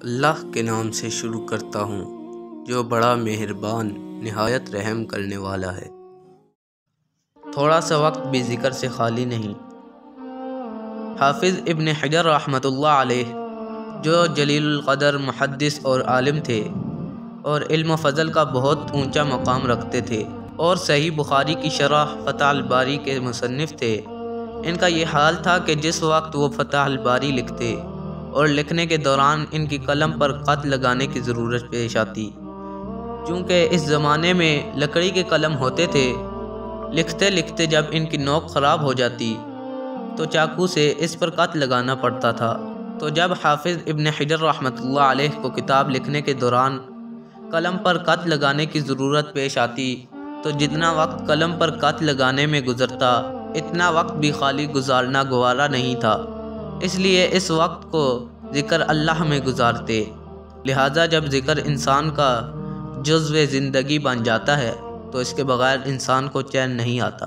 اللہ کے نام سے شروع کرتا ہوں جو بڑا مہربان نہایت رحم کرنے والا ہے۔ تھوڑا سا وقت بھی ذکر سے خالی نہیں۔ حافظ ابن حجر رحمۃ اللہ علیہ جو جلیل القدر محدث اور عالم تھے اور علم و فضل کا بہت اونچا مقام رکھتے تھے اور صحیح بخاری کی شرح فتح الباری کے مصنف تھے، ان کا یہ حال تھا کہ جس وقت وہ فتح الباری لکھتے اور لکھنے کے دوران ان کی قلم پر خط لگانے کی ضرورت پیش آتی، چونکہ اس زمانے میں لکڑی کے قلم ہوتے تھے۔ لکھتے لکھتے جب ان کی نوک خراب ہو جاتی تو چاقو سے اس پر خط لگانا پڑتا تھا۔ تو جب حافظ ابن حجر رحمۃ اللہ علیہ کو کتاب لکھنے کے دوران قلم پر خط لگانے کی ضرورت پیش آتی تو جتنا وقت قلم پر خط لگانے میں گزرتا اتنا وقت بھی خالی گزارنا گوارا نہیں تھا، اس لیے اس وقت کو ذکر اللہ میں گزارتے۔ لہٰذا جب ذکر انسان کا جزو زندگی بن جاتا ہے تو اس کے بغیر انسان کو چین نہیں آتا۔